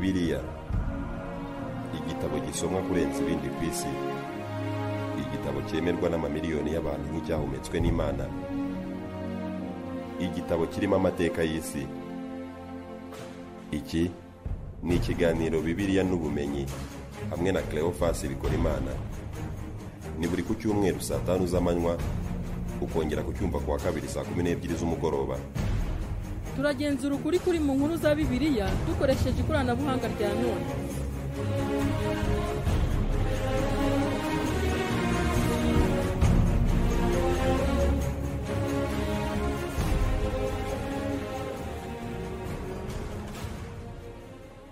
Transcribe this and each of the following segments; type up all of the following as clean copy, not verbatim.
Bibiliya, igitabo gisomwa kurenza ibindi ku isi, igitabo cyemerwa n'amamiliyoni y'abantu nk'icyahumetswe n'Imana, igitabo kirimo amateka y'isi. Iki ni ikiganiro Bibiliya n'ubumenyi hamwe na Cleophas bikora Imana. Ni buri ku cyumweru saa 5 z'amanywa, ukongera kucyumva kuwa kabiri saa 12 z'umugoroba. Turagenzura ukuri kuri mu nkuru za Bibiliya dukoresheje ikoranabuhanga rya none.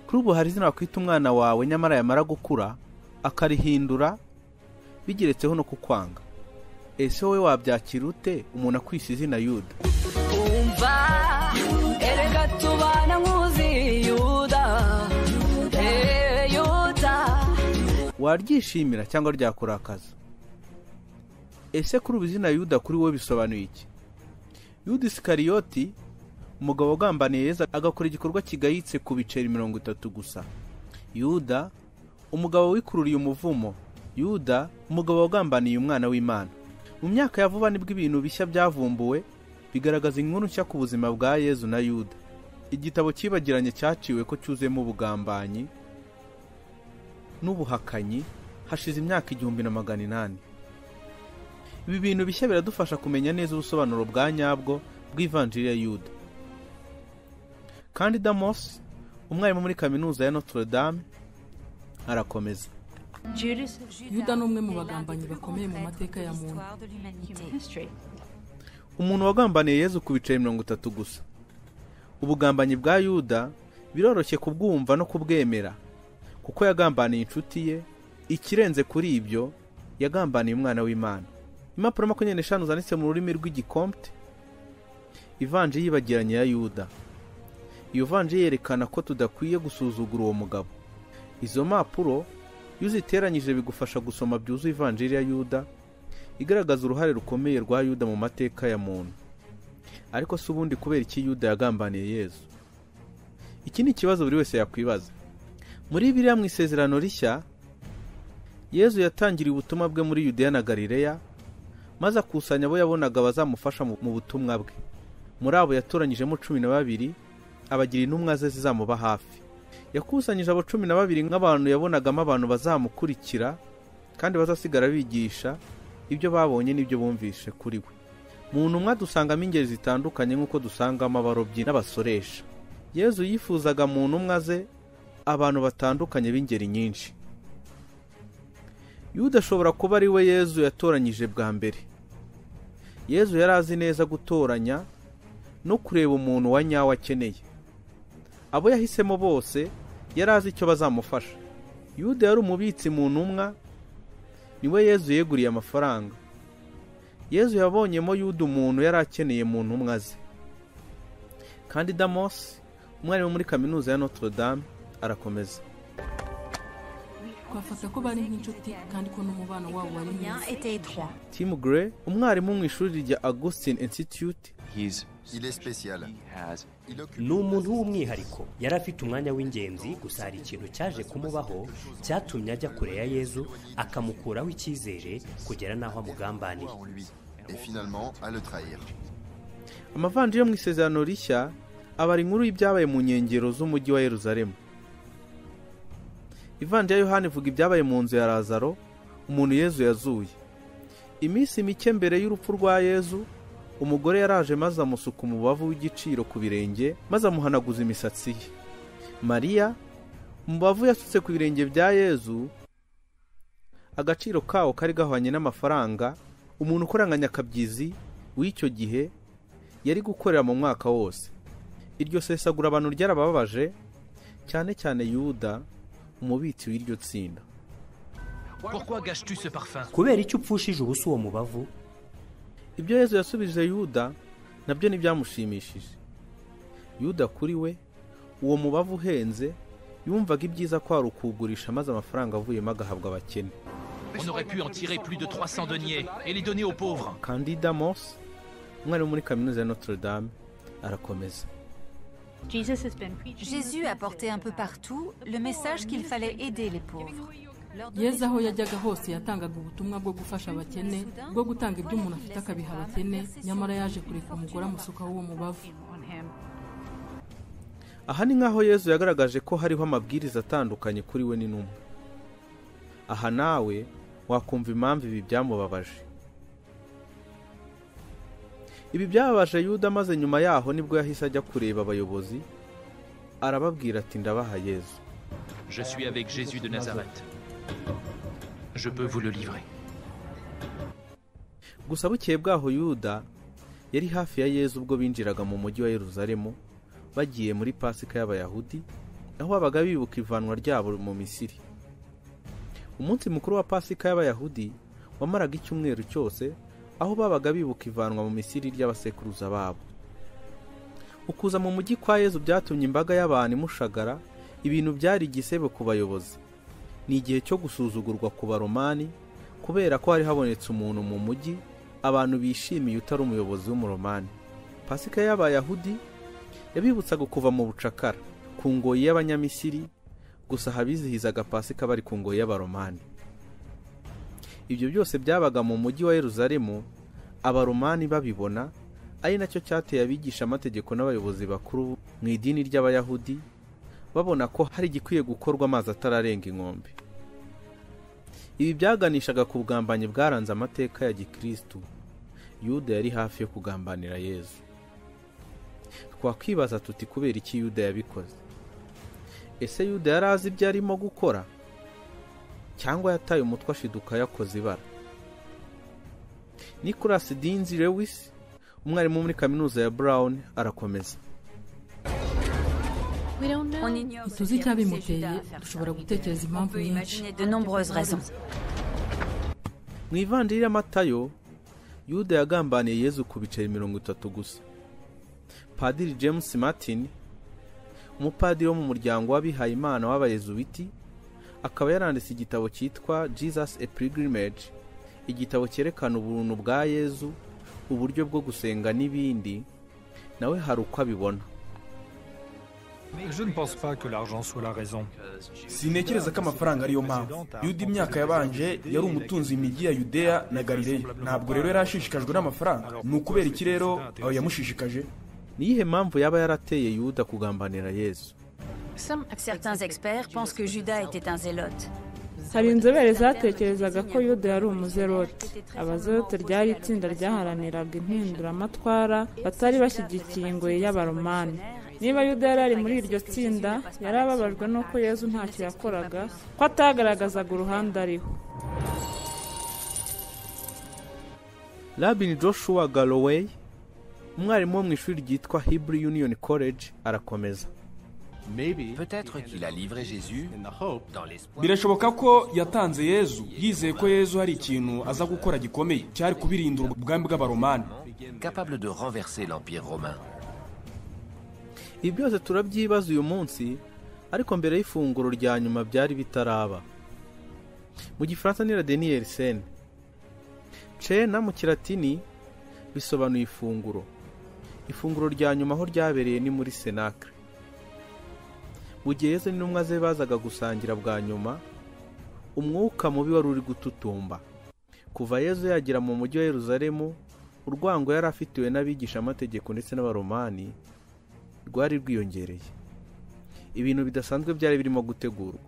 Kuri ubu hari izina wakwita umwana wawe nyamara yamara gukura akarihindura bigeretseho no kukwanga. Ese wowe wabyakira ute umuntu akwise izina Yuda? Umva erega tubana nkuzi Yuda, Yuda. Waryishimira cyangwa ryakurakaza? Ese kuri ubu izina Yuda kuri wowe bisobanuye iki? Yuda Iskariyoti, umugabo wagambaniye Yesu agakora igikorwa kigayitse ku biceri 30 gusa. Yuda, umugabo wikururiye umuvumo. Yuda, umugabo wagambaniye umwana w'Imana. Mu myaka ya vuba nibwo ibintu bishya byavumbuwe bigaragaza inkuru nshya ku buzima bwa Yesu na Yuda. Igitabo kibagiranye cyaciwe ko cyuzemo ubugambanyi n'ubuhakanyi hashize imyaka 1800. Ibi bintu bishya biradufasha kumenya neza ubusobanuro bwa nyabwo bw'Ivanjili ya Yuda. Kandi Damos, umwarimu muri kaminuza ya Notre Dame, arakomeza. Yuda ni umwe mu bagambanyi bakomeye mu mateka ya muntu. Umuntu wagambaniye Yesu ku biceri 30 gusa. Ubugambanyi bwa Yuda biroroshye kubwumva no kubwemera, kuko yagambaniye inshuti ye. Ikirenze kuri ibyo, yagambaniye umwana w'Imana. Impapuro 25 zanditse mu rurimi rw'igikomte, Ivanjili yibagiranye ya Yuda. Iyo Ivanjili yerekana ko tudakwiye gusuzugura uwo mugabo. Izo mpapuro iyo uziteranyije bigufasha gusoma byuzuye Ivanjili ya Yuda, igaragaza uruhare rukomeye rwa Yuda mu mateka ya muntu. Ariko si ubundi kubera iki Yuda yagambaniye Yesu? Iki ni ikibazo buri wese yakwibaza. Muri Bibiliya mu Isezerano Rishya, Yesu yatangiriye ubutumwa bwe muri Yudeya na Galileya, maze akusanya abo yabonaga bazamufasha mu butumwa bwe. Muri abo yatoranyijemo 12, abagira intumwa ze zizamuba hafi. Yakusanyije abo 12 nk'abantu yabonagamo abantu bazamukurikira kandi bazasigara bigisha ibyo babonye n'ibyo bumvishe kuri we. Mu ntumwa dusangamo ingeri zitandukanye nk'uko dusangamo abarobyi n'abasoresha. Yesu yifuzaga mu ntumwa ze abantu batandukanye b'ingeri nyinshi. Yuda ashobora kuba ari we Yesu yatoranyije bwa mbere. Yesu yari azi neza gutoranya no kureba umuntu wa nyawe akeneye. Abo yahisemo bose yari azi icyo bazamufasha. Yuda yari umubitsi mu ntumwa, niwe Yesu yeguriye amafaranga. Yesu yabonyemo Yuda umuntu yari akeneye mu ntumwa ze. Kandi Damos, umwarimu muri kaminuza ya Notre Dame, arakomeza. Twafata ko bari nk'inshuti kandi ko n'umubano wabo wari mwiza. Tim Gray, umwarimu mu ishuri rya Augustine Institute, Il est spécial. Ni umuntu w'umwihariko. Yari afite umwanya w'ingenzi, gusa hari ikintu cyaje kumubaho cyatumye ajya kure ya Yesu akamukuraho icyizere kugera naho amugambaniye. Et finalement à le trahir. Amavanjili yo mu Isezerano Rishya abari inkuru y'ibyabaye mu nkengero z'umujyi wa Yerusalemu. Ivanjili ya Yohana ivuga ibyabaye mu nzu ya Lazaro, umuntu Yesu yazuye. Iminsi mike mbere y'urupfu rwa Yesu, umugore yaraje maze amusuka umubavu w'igiciro ku birenge maze amuhanaguza imisatsi ye. Mariya, umubavu yasutse ku birenge bya Yesu, agaciro kawo kari gahwanye n'amafaranga umuntu ukoranganya akabyizi w'icyo gihe yari gukorera mu mwaka wose. Iryo sesagura abantu ryarabababaje, cyane cyane Yuda, umubitsi w'iryo tsinda. Kubera icyo upfushije ubusa uwo mubavu? Ibyo Yesu yasubije Yuda nabyo ntibyamushimishije. Yuda kuri we, uwo mubavu uhenze, yumvaga ibyiza ko ari ukugurisha maze amafaranga avuyemo agahabwa abakene. On aurait pu en tirer plus de 300 deniers et les donner aux pauvres. Kandi Damos, umwarimu muri kaminuza ya Notre Dame, arakomeza. Jésus a porté un peu partout le message qu'il fallait aider les pauvres. yezu aho yajyaga hose yatangaga ubutumwa bwo gufasha abakene, bwo gutanga ibyo umuntu afite akabiha abakene, nyamara yaje kureka umugore amusukaho uwo mubavu. aha ni nk'aho yezu yagaragaje ko hariho amabwiriza atandukanye kuri we n'intumwa. aha nawe wakumva impamvu ibi byamubabaje. ibi byababaje Yuda, maze nyuma yaho nibwo yahise ajya kureba abayobozi, arababwira ati ndabaha Yezu. Je suis avec Jésus de Nazareth. Je peux vous le livrer. gusa bukeye bwaho Yuda yari hafi ya Yezu ubwo binjiraga mu mujyi wa Yerusalemu bagiye muri Pasika y'Abayahudi, aho babaga bibuka ivanwa ryabo mu Misiri. umunsi mukuru wa Pasika y'Abayahudi wamaraga icyumweru cyose, aho babaga bibuka ivanwa mu Misiri ry'abasekuruza babo. ukuza mu mujyi kwa Yezu byatumye imbaga y'abantu imushagara, ibintu byari igisebo ku bayobozi. ni igihe cyo gusuzugurwa ku baromani, kubera ko hari habonetse umuntu mu mujyi abantu bishimiye utari umuyobozi w'umuromani. Pasika y'Abayahudi yabibutsaga kuva mu bucakara ku ngoyi y'Abanyamisiri, gusa habizihizaga Pasika bari ku ngoyi y'Abaromani. ibyo byose byabaga mu mujyi wa Yerusalemu, Abaromani babibona, ari nacyo cyateye abigisha amategeko n'abayobozi bakuru mu idini ry'Abayahudi babona ko hari igikwiye gukorwa amazi atararenga inkombe. ibi byaganishaga ku bugambanyi bwaranze amateka ya gikristu. Yuda yari hafi yo kugambanira Yezu. twakwibaza tuti kubera iki Yuda yabikoze? ese Yuda yari azi ibyo arimo gukora, cyangwa yataye umutwe ashiduka yakoze ibara? Nicholas Dinzi Lewis, umwarimu muri kaminuza ya Brown, arakomeza. tuzi icyabimuteye, dushobora gutekereza impamvu nyinshi. mu Ivanjili ya Matayo, Yuda yagambaniye Yezu ku biceri 30 gusa. Padiri James Martin, umupadiri wo mu muryango w'abihaye Imana w'Abayezuwiti, akaba yaranditse igitabo cyitwa Jesus a Pilgrimage, igitabo cyerekana ubuntu bwa Yezu, uburyo bwo gusenga n'ibindi. nawe hari uko abibona. Je ne pense pas que l'argent soit la raison. Sinekereza ko amafaranga ariyo mpamvu. Yuda imyaka yabanje yari umutunzi imijyi ya Yudeya na Galileya. Ntabwo rero yarashishikajwe n'amafaranga. Ni ukubera iki rero yamushishikaje? Niyihe mpamvu yaba yarateye Yuda kugambanira Yezu? Certains experts pensent que Judas était un zélote. hari inzobere zatekerezaga ko Yuda yari umuzerote. Abazerote ryari itsinda ryaharaniraga impinduramatwara batari bashyigikiye ingoyi y'Abaromani. niba Yuda yari ari muri iryo tsinda, yari ababajwe n'uko Yezu ntacyo yakoraga, ko atagaragazaga uruhande ariho. Rabbi Joshua Galloway, umwarimu wo mu ishuri ryitwa Hebrew Union College, arakomeza. Birashoboka ko yatanze Yezu yizeye ko Yezu hari ikintu aza gukora gikomeye cyari kubirindura ubwami bw'Abaromani. Capable de renverser l'empire romain. Ibi byose turabyibaza uyu munsi, ariko mbere y'ifunguro rya nyuma byari bitaraba. Mu Gifaransa ni la dernière scène. Cena mu Kilatini bisobanuye ifunguro. Ifunguro rya nyuma aho ryabereye ni muri Cenacle. Mu gihe Yesu n'intumwa ze bazaga gusangira bwa nyuma, umwuka mubi wari uri gututumba. Kuva Yesu yagera mu mujyi wa Yerusalemu, urwango yari afitiwe n'abigisha amategeko ndetse n'Abaromani rwari rwiyongereye. Ibintu bidasanzwe byari birimo gutegurwa.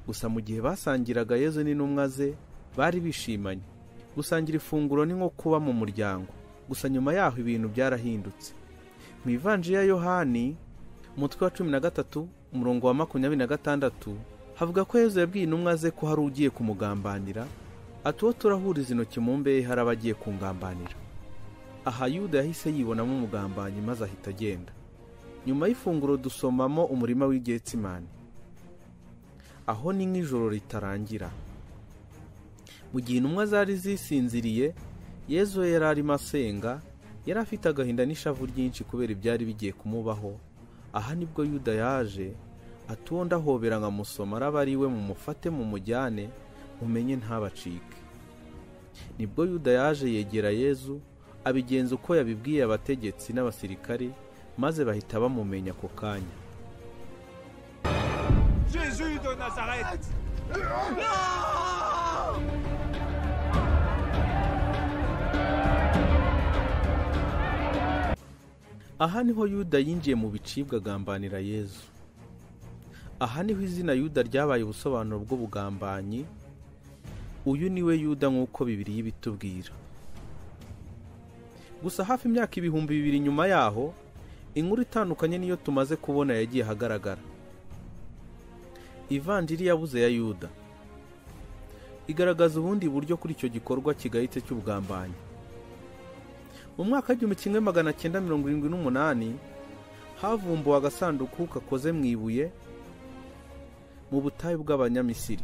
Gusa mu gihe basangiraga Yesu n'intumwa ze, bari bishimanye. Gusangira ifunguro ni nko kuba mu muryango. Gusa nyuma yaho ibintu byarahindutse. Mu Ivanjili ya Yohani, umutwe wa 13, umurongo wa 26, havuga ko Yesu yabwiye intumwa ze ko hari ugiye kumugambanira, ati uwo turahuriza intoki mu mbehe hari abagiye kungambanira. Aha Yuda yahise yibonamo umugambanyi maze ahita agenda. Nyuma y'ifunguro dusomamo umurima w'Igetsimani. Aho ni nk'ijoro ritarangira. Mu gihe intumwa zari zisinziriye, Yesu yari arimo asenga, yari afite agahinda n'ishavu ryinshi kubera ibyari bigiye kumubaho. Aha nibwo Yuda yaje, ati uwo ndahobera nkamusoma araba ari we mumufate mu mujyane, mumenye ntabacike. Nibwo Yuda yaje yegera Yesu, abigenza uko yabibwiye abategetsi n'abasirikari, maze bahita bamumenya ako kanya. Jésus de Nazareth! Aha niho Yuda yinjiye mu bicibwa agambanira Yezu. Aha niho izina Yuda ryabaye ubusobanuro bw'ubugambanyi. Uyu niwe Yuda nk'uko Bibiliya ibitubwira. Gusa hafi imyaka 2000 nyuma yaho, inkuru itandukanye niyo tumaze kubona yagiye hagaragara. Ivanjili yabuze ya Yuda igaragaza ubundi buryo kuri icyo gikorwa kigayitse cy'ubugambanyi. Mu mwaka w'1978 havumbuwe agasanduku kakoze mu ibuye mu butayu bw'Abanyamisiri.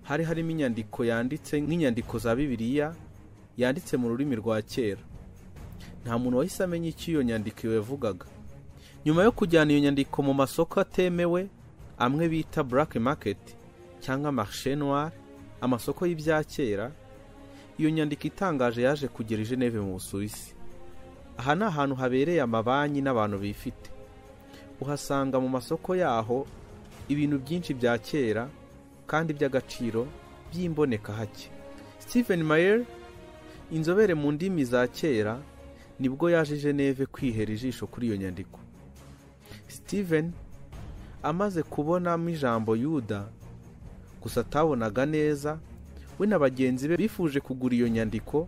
Hari harimo inyandiko yanditse nk'inyandiko za Bibiliya yanditse mu rurimi rwa kera. Nta muntu wahise amenya icyo iyo nyandiko yavugaga. Nyuma yo kujyana iyo nyandiko mu masoko atemewe, amwe bita black market cyangwa marché noir, amasoko y'ibya kera, iyo nyandiko itangaje yaje kugera i Geneve mu Busuwisi. Aha ni ahantu habereye amabanki n'abantu bifite. Uhasanga mu masoko yaho ibintu byinshi bya kera kandi by'agaciro by'imboneka hake. Stephen Mayer, inzobere mu ndimi za kera, nibwo yaje Geneve kwihera ijisho kuri iyo nyandiko. Stephen amaze kubonamo ijambo Yuda, gusa atabonaga neza, we na bagenzi be bifuje kugura iyo nyandiko,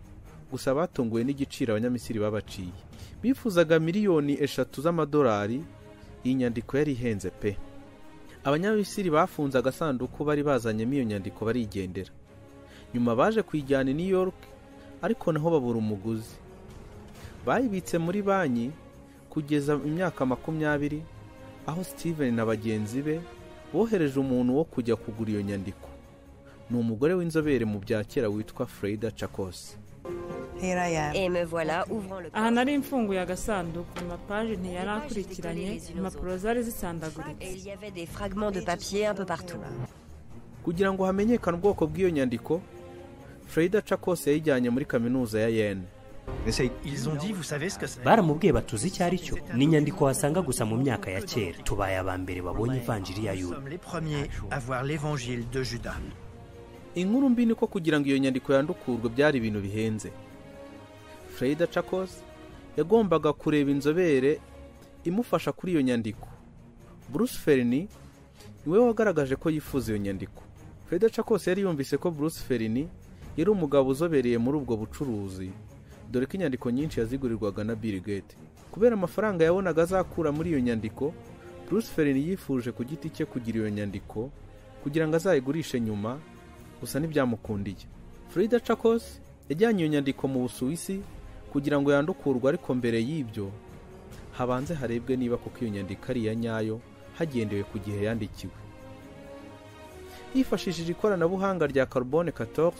gusa batunguwe n'igiciro Abanyamisiri babaciye. Bifuzaga miliyoni 3 z'amadolari. Iyi nyandiko yari ihenze pe. Abanyamisiri bafunze agasanduku bari bazanyemo iyo nyandiko barigendera. Nyuma baje kuyijyana i New York, ariko naho babura umuguzi. Bayibitse muri banki kugeza imyaka 20, aho Steven na bagenzi be bohereje umuntu wo kujya kugura iyo nyandiko. Ni umugore w'inzobere mu bya kera witwa Freda Chakos. Aha nari mfunguye agasanduku, amapaji ntiyari akurikiranye, impapuro zari zisandaguritse. Kugira ngo hamenyekane ubwoko bw'iyo nyandiko, Freda Chakos yayijyanye muri kaminuza ya Yale. Baramubwiye batuzi icyo ari cyo. Ni inyandiko wasanga gusa mu myaka ya kera. Tubaye abambere babonye Ivanjili ya Yuda. Inkuru mbi niko kugira ngo iyo nyandiko yandukurwe byari ibintu bihenze. Freda Chakos yagombaga kureba inzobere imufasha kuri iyo nyandiko. Bruce Ferni niwe wagaragaje ko yifuza iyo nyandiko. Freda Chakos yari yumvise ko Bruce Ferni yari umugabo uzobereye muri ubwo bucuruzi, dore ko inyandiko nyinshi yazigurirwaga na Bill Gates. Kubera amafaranga yabonaga azakura muri iyo nyandiko, Bruce Ferni yifuje ku giti cye kugira iyo nyandiko kugira ngo azayigurishe nyuma, gusa ntibyamukundiye. Freda Chakos yajyanye iyo nyandiko mu Busuwisi kugira ngo yandukurwe, ariko mbere y'ibyo habanze harebwe niba koko iyo nyandiko ari iya nyayo hagendewe ku gihe yandikiwe. Yifashishije ikoranabuhanga rya carbone 14,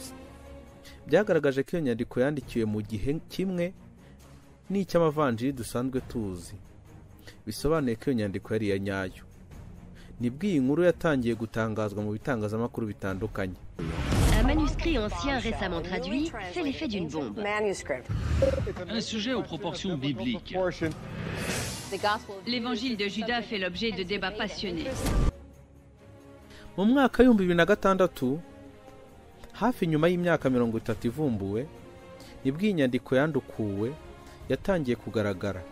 byagaragaje ko iyo nyandiko yandikiwe mu gihe kimwe n'icy'amavanjiri dusanzwe tuzi. Bisobanuye ko iyo nyandiko yari iya nyayo. Nibwo iyi nkuru yatangiye gutangazwa mu bitangazamakuru bitandukanye. Un manuscrit ancien récemment traduit fait l'effet d'une bombe. Un sujet aux proportions bibliques. L'évangile de Judas fait l'objet de débats passionnés. Mu mwaka wa 2006, hafi nyuma y'imyaka 30 ivumbuwe, nibwo iyi nyandiko yandukuwe yatangiye kugaragara.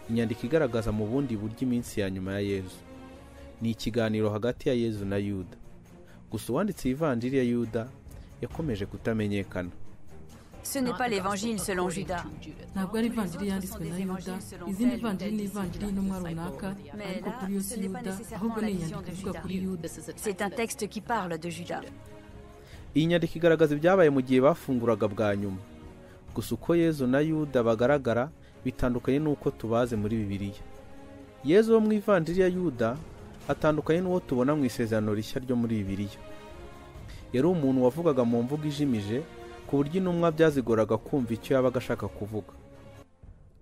Inyandiko igaragaza mu bundi buryo iminsi ya nyuma ya Yezu. Ni ikiganiro hagati ya Yezu na Yuda. Gusa uwanditse Ivanjili ya Yuda yakomeje kutamenyekana. Ce n'est pas l'évangile selon Judas. Ntabwo ari Ivanjili yanditswe na Yuda. Izindi Ivanjili ni Ivanjili y'intumwa runaka, ariko kuri yo si Yuda, ahubwo ni inyandiko ivuga kuri Yuda. C'est un texte qui parle de Judas. Iyi nyandiko igaragaza ibyabaye mu gihe bafunguraga bwa nyuma. Gusa uko Yezu na Yuda bagaragara bitandukanye n'uko tubaze muri Bibiliya. Yezu wo mu Ivanjili ya Yuda atandukanye n'uwo tubona mu isezerano rishya ryo muri Bibiliya. Yari umuntu wavugaga mu mvugo ijimije, ku buryo intumwa byazigoraga kumva icyo yabaga ashaka kuvuga.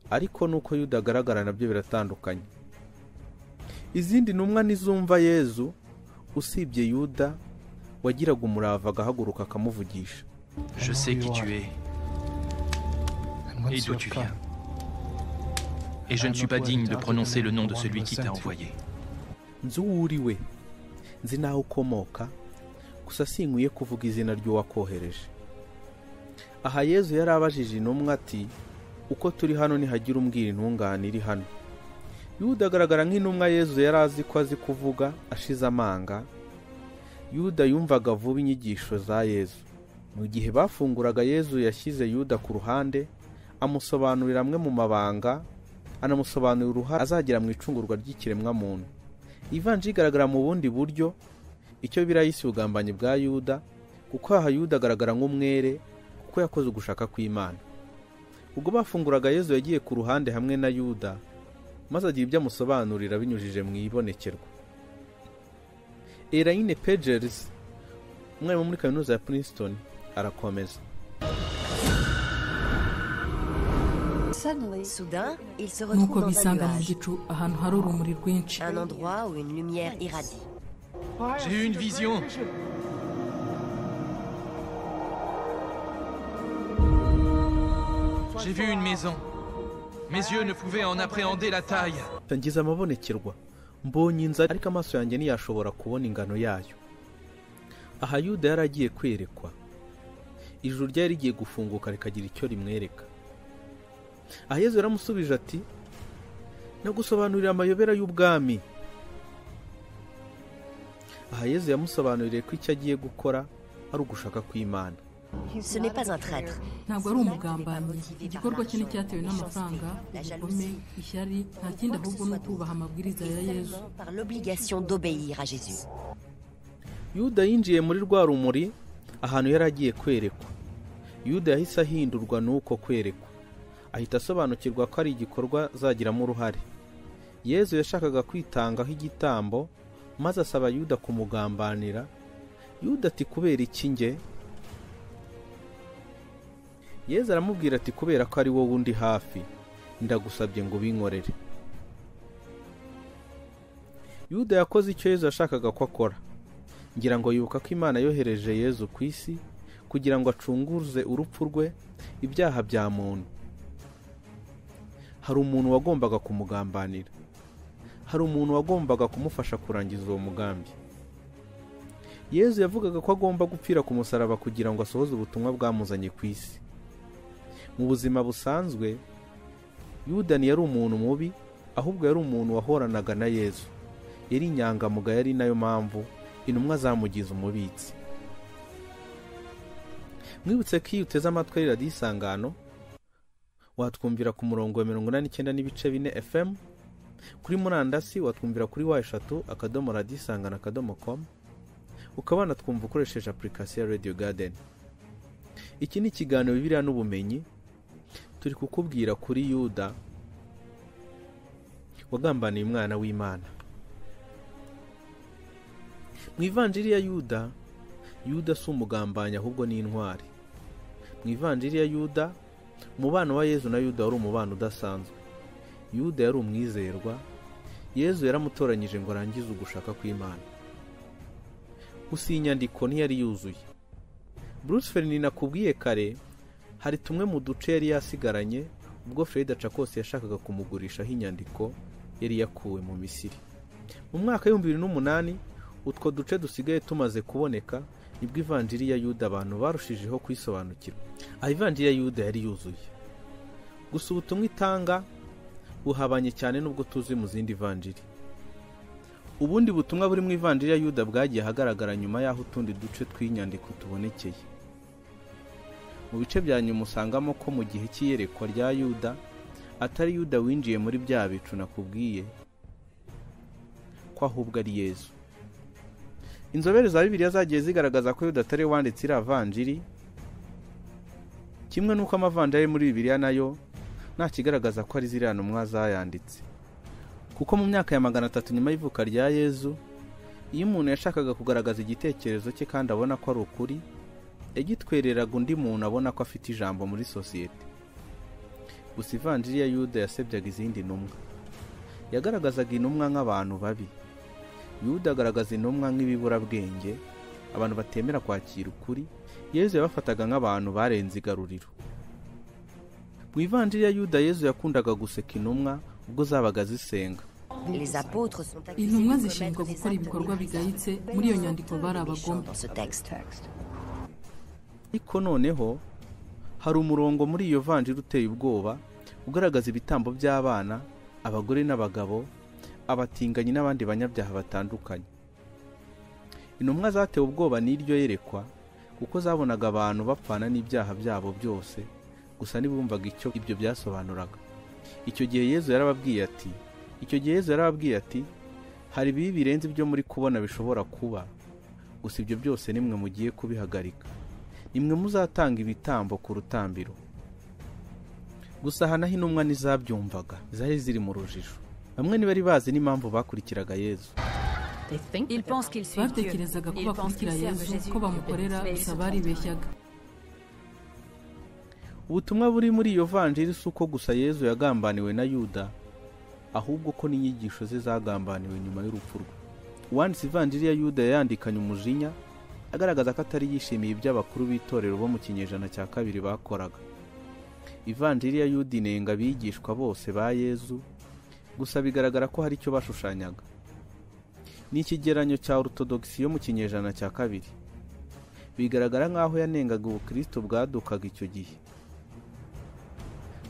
Ariko nuko Yuda agaragara nabyo biratandukanye. Izindi ntumwa nizumva Yezu, usibye Yuda wagiraga umurava agahaguruka akamuvugisha. Je sais qui tu es et d'où tu viens. et je ne suis pas digne de prononcer le nom de celui qui t'a envoyé. nzi uwo uri we, nzi n'aho ukomoka, gusa sinkwiye kuvuga izina ry'uwakohereje. Aha Yezu yari abajije intumwa ati, uko turi hano nihagira umbwira intungane iri hano. Yuda agaragara nk'intumwa Yezu yari azi ko azi kuvuga ashize amanga. Yuda yumvaga vuba inyigisho za Yezu. Mu gihe bafunguraga Yezu yashyize Yuda ku ruhande, amusobanurira amwe mu mabanga, anamusobanurira uruhare azagira mu icungurwa ry'ikiremwa muntu. Ivanjili igaragara mu bundi buryo, icyo birayise ubugambanyi bwa Yuda, kuko aha Yuda agaragara nk'umwere kuko yakoze ugushaka kw'Imana. Ubwo bafunguraga Yezu yagiye ku ruhande hamwe na Yuda, maze agira ibyo amusobanurira binyujije mu ibonekerwa. Elaine Pagers, umwarimu muri kaminuza ya Princeton, arakomeza. nuko bisanga mu gicu ahantu hari urumuri rwinshi. J'ai eu une vision. J'ai vu une maison. Mes yeux ne pouvaient en appréhender la taille. Ngize amabonekerwa, mbonye inzu ariko amaso yanjye ntiyashobora kubona ingano yayo. Aha Yuda yari agiye kwerekwa. Ijuru ryari rigiye gufunguka rikagira icyo rimwereka. Aha Yezu yaramusubije ati, nagusobanurira amayobera y'ubwami. Aha Yezu yamusobanuriye ko icyo agiye gukora ari ugushaka kw'Imana. Ce n'est pas un traître. Ntabwo ari umugambanyi. Igikorwa cye cyatewe n'amafaranga, ubugome, ishyari, nta kindi ahubwo ni ukubaha amabwiriza ya Yezu. Par l'obligation d'obéir à Jésus. Yuda yinjiye muri rwa rumuri ahantu yari agiye kwerekwa. Yuda yahise ahindurwa n'uko kwerekwa, ahita asobanukirwa ko ari igikorwa azagiramo uruhare. Yezu yashakaga kwitangaho igitambo, maze asaba Yuda kumugambanira. Yuda ati, kubera iki nge? Yezu aramubwira ati, kubera ko ari wowe undi hafi, ndagusabye ngo ubinkorere. Yuda yakoze icyo Yezu yashakaga ko akora. Ngira ngo yibuka ko Imana yohereje Yezu ku isi kugira ngo acunguze urupfu rwe, ibyaha bya muntu. Hari umuntu wagombaga kumugambanira. Hari umuntu wagombaga kumufasha kurangiza uwo mugambi. Yezu yavugaga ko agomba gupfira ku musaraba kugira ngo asohoze ubutumwa bwamuzanye ku isi. Mu buzima busanzwe, Yuda yari umuntu mubi, ahubwo yari umuntu wahoranaga na Yezu. Yari inyangamugayo, ari nayo mpamvu intumwa zamugize umubitsi. Mwibutse ko iyo uteze amatwi ari radiyo Isangano, watwumvira ku murongo wa 89.4 FM, kuri murandasi watwumvira kuri wa3.radiosangano.com, ukabana twumva ukoresheje application ya Radio Garden. Iki ni ikiganiro Bibiliya n'ubumenyi, turi kukubwira kuri Yuda wagambaniye umwana w'Imana. Mu Ivanjili ya Yuda, Yuda si umugambanyi ahubwo ni intwari. Mu Ivanjili ya Yuda, umubano wa Yezu na Yuda wari umubano udasanzwe. Yuda yari umwizerwa, Yezu yaramutoranyije ngo arangize ugushaka kw'Imana. Gusa iyi nyandiko ntiyari yuzuye. Bruce Ferdinand nakubwiye kare, hari tumwe mu duce yari yasigaranye ubwo Fred Chakos yashakaga kumugurishaho inyandiko yari yakuwe mu Misiri. Mu mwaka wa 2008, utwo duce dusigaye tumaze kuboneka, nibwo Ivanjili ya Yuda abantu barushijeho kwisobanukirwa. Ivanjili ya Yuda yari yuzuye. Gusa ubutumwa itanga buhabanye cyane n'ubwo tuzi mu zindi Ivanjili. Ubundi butumwa buri mu Ivanjili ya Yuda bwagiye hagaragara nyuma y'aho utundi duce tw'inyandiko tubonekeye. Mu bice bya nyuma usangamo ko mu gihe cy'iyerekwa rya Yuda atari Yuda winjiye muri bya bicu nakubwiye, ko ahubwo ari Yezu. Inzobere za Bibiliya zagiye zigaragaza ko Yuda atari wanditse iriya Vanjili, kimwe n'uko amavanjili muri Bibiliya nayo nta kigaragaza ko ari ziriya ntumwa zayanditse. Kuko mu myaka ya 300 nyuma y'ivuka rya Yezu, iyo umuntu yashakaga kugaragaza igitekerezo cye kandi abona ko ari ukuri, yagitwereraga undi muntu abona ko afite ijambo muri sosiyete. Gusa Ivanjili ya Yuda yasebyaga izindi ntumwa. Yagaragazaga intumwa nk'abantu babi. Yuda agaragaza intumwa nk'ibiburabwenge, abantu batemera kwakira ukuri. Yezu yabafataga nk'abantu barenze igaruriro. Mu Ivanjili ya Yuda, Yezu yakundaga guseka intumwa ubwo zabaga zisenga. intumwa zishinzwe gukora ibikorwa bigayitse, muri iyo nyandiko bari abagome. Ariko noneho hari umurongo muri iyo vanjiri uteye ubwoba ugaragaza ibitambo by'abana, abagore n'abagabo, abatinganyi n'abandi banyabyaha batandukanye. Intumwa zatewe ubwoba n'iryo yerekwa kuko zabonaga abantu bapfana n'ibyaha byabo byose, gusa ntibumvaga icyo ibyo byasobanuraga. Icyo gihe Yezu yarababwiye ati hari ibibi birenze ibyo muri kubona bishobora kuba, gusa ibyo byose nimwe mugiye kubihagarika. Nimwe muzatanga ibitambo ku rutambiro. Gusa aha naho intumwa ntizabyumvaga, zari ziri mu rujijo. Bamwe ntibari bazi n'impamvu bakurikiraga Yezu. batekerezaga ko bakurikira Yezu, ko bamukorera, gusa baribeshyaga. Ubutumwa buri muri iyo vanjiri si uko gusa Yezu yagambaniwe na Yuda, ahubwo ko n'inyigisho ze zagambaniwe nyuma y'urupfu rwe. Uwanditse ivanjiri ya Yuda yandikanye umujinya, agaragaza ko atari yishimiye ibyo abakuru b'itorero bo mu kinyejana cya kabiri bakoraga. Ivanjiri ya Yuda inenga abigishwa bose ba Yezu, gusa bigaragara ko hari icyo bashushanyaga. Ni ikigeranyo cya orthodoxie yo mu kinyejana cya kabiri. Bigaragara nk'aho yanengaga ubukristo bwadukaga icyo gihe.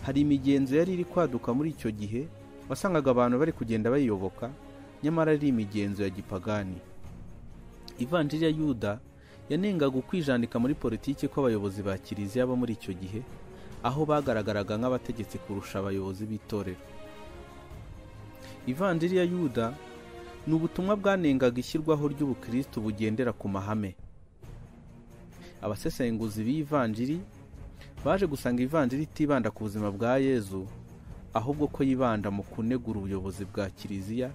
Hari imigenzo yari iri kwaduka muri icyo gihe, wasangaga abantu bari kugenda bayiyoboka, nyamara ari imigenzo ya gipagani. Ivanjiri ya Yuda yanengaga ukwijandika muri politiki kw'abayobozi ba kiliziya bo muri icyo gihe, aho bagaragaraga nk'abategetsi kurusha abayobozi b'itorero. Ivanjiri ya Yuda ni ubutumwa bwanengaga ishyirwaho ry'ubukristo bugendera ku mahame. Abasesenguzi b'ivanjiri baje gusanga ivanjiri itibanda ku buzima bwa Yezu, ahubwo ko yibanda mu kunegura ubuyobozi bwa kiliziya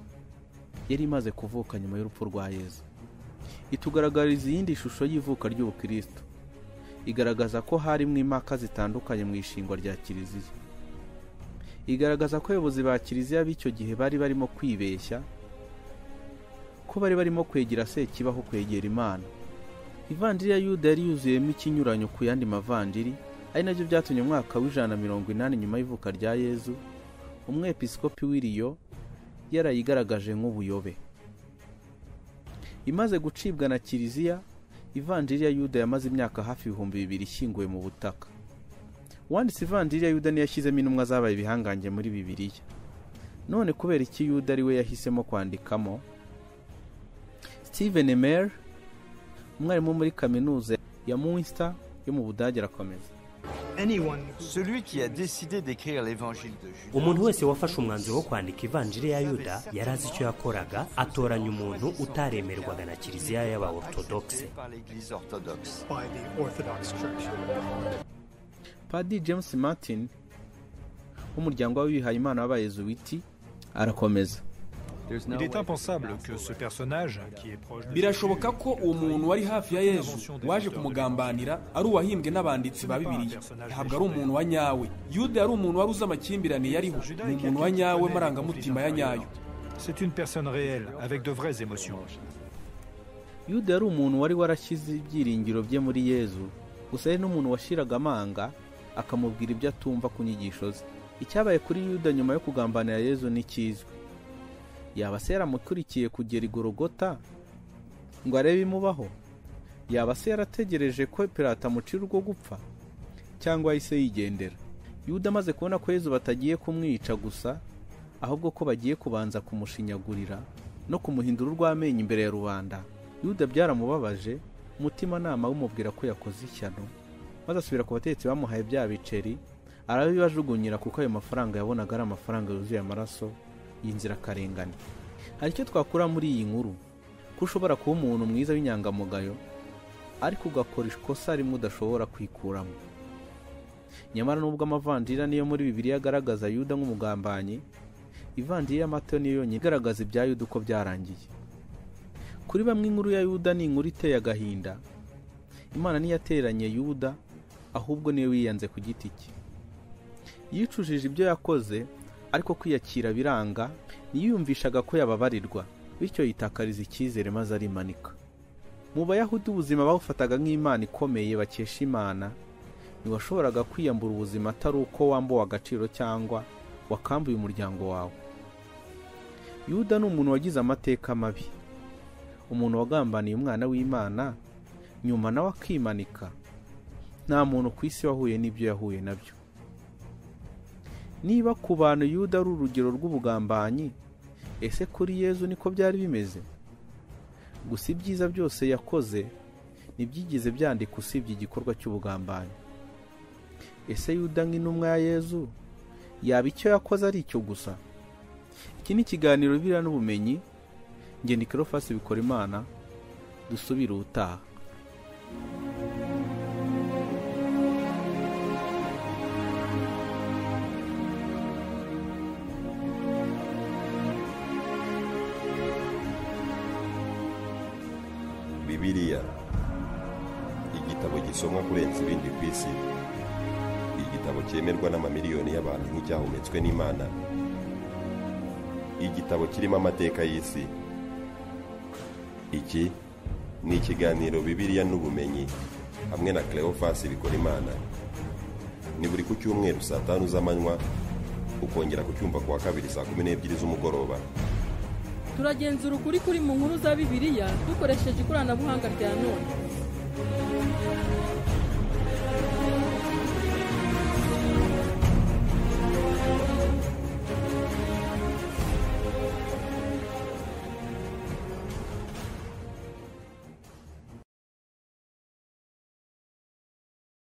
yari imaze kuvuka nyuma y'urupfu rwa Yezu. Itugaragariza iyindi shusho y'ivuka ry'ubukristo. Igaragaza ko harimo impaka zitandukanye mu ishingwa rya kiliziya. Igaragaza ko abayobozi ba kiliziya b'icyo gihe bari barimo kwibeshya, ko bari barimo kwegera Sekibaho kwegera Imana. Ivanjiri ya Yuda yari yuzuyemo ikinyuranyo ku yandi mavanjiri, ari nabyo byatumye umwaka w'180 nyuma y'ivuka rya Yezu, umwepiskopi w'Iriyo yarayigaragaje nk'ubuyobe. Imaze gucibwa na kiliziya, ivanjiri ya Yuda yamaze imyaka hafi 2000 ishyinguwe mu butaka. Uwanditse ivanjiri ya Yuda ntiyashyizemo intumwa zabaye ibihangange muri Bibiliya. None kubera iki Yuda ari we yahisemo kwandikamo? Steven Meyer, umwarimu muri kaminuza ya Münster yo mu Budage, arakomeza. Umuntu wese wafashe umwanzuro wo kwandika ivanjiri ya Yuda yari azi icyo yakoraga, atoranya umuntu utaremerwaga na kiliziya y'aba-orthodoxe. Padiri James Martin w'umuryango w'abihayimana w'abayezuwiti arakomeza. Il est impensable que ce personnage qui est proche de birashoboka ko uwo muntu wari hafi ya Yezu waje kumugambanira ari uwahimbwe n'abanditsi ba Bibiliya. Ntabwo ari umuntu wa nyawe. Yuda yari umuntu wari uzi amakimbirane yariho, ni umuntu wa nyawe marangamutima ya nyayo. C'est une personne réelle avec de vraies émotions. Yuda yari umuntu wari warashyize ibyiringiro bye muri Yezu, gusa ari n'umuntu washiraga amanga akamubwira ibyo atumva ku nyigisho ze. Icyabaye kuri Yuda nyuma yo kugambanira Yezu ni kizwe. Yaba se yaramukurikiye kugera i Gologota ngo arebe imubaho? Yaba se yarategereje ko Pilato amucira urwo gupfa, cyangwa yahise yigendera? Yuda amaze kubona ko Yezu batagiye kumwica gusa, ahubwo ko bagiye kubanza kumushinyagurira no kumuhindura urw'amenyo imbere ya rubanda, Yuda byaramubabaje, umutima nama umubwira ko yakoze ishyano, maze asubira ku batetsi bamuhaye bya biceri, arabibajugunyira kuko ayo mafaranga yabonaga ari amafaranga yuzuye amaraso y'inzira karengane. Hari icyo twakura muri iyi nkuru, ko ushobora kuba umuntu mwiza w'inyangamugayo ariko ugakora ikosa rimwe udashobora kwikuramo. Nyamara nubwo amavanjiri niyo muri Bibiliya agaragaza Yuda nk'umugambanyi, ivanjiri ya Matayo niyo yonyine igaragaza ibya Yuda uko byarangiye. Kuri bamwe inkuru ya Yuda ni inkuru iteye agahinda. Imana ntiyateranye Yuda, ahubwo niwe wiyanze ku giti cye. Yicujije ibyo yakoze, ariko kwiyakira biranga, niyumvishaga ko yababarirwa, bityo yitakariza icyizere maze arimanika. Mu Bayahudi ubuzima bawufataga nk'Imana ikomeye bakesha Imana, ntiwashoboraga kwiyambura ubuzima atari uko wambuwe agaciro cyangwa wakambuye umuryango wawe. Yuda ni umuntu wagize amateka mabi, umuntu wagambaniye umwana w'Imana nyuma nawe akimanika. Nta muntu ku isi wahuye n'ibyo yahuye nabyo. Niba ku bantu Yuda ari urugero rw'ubugambanyi, ese kuri Yezu niko byari bimeze? Gusa ibyiza byose yakoze ntibyigeze byandika usibye igikorwa cy'ubugambanyi. Ese Yuda nk'intumwa ya Yezu yaba icyo yakoze ari icyo gusa? Iki ni ikiganiro Bibiliya n'ubumenyi. Njye ni Cleophas Bikorimana. Dusubire ubutaha. Bibiliya, igitabo gisomwa kurenza ibindi ku isi, igitabo cyemerwa n'amamiliyoni y'abantu nk'icyahumetswe n'Imana, igitabo kirimo amateka y'isi. Iki ni ikiganiro Bibiliya n'ubumenyi hamwe na Cleophas Bikorimana. Ni buri ku cyumweru saa 5 z'amanywa, ukongera kucyumva kuwa kabiri saa 12 z'umugoroba. turagenzura ukuri kuri mu nkuru za Bibiliya dukoresheje ikoranabuhanga rya none.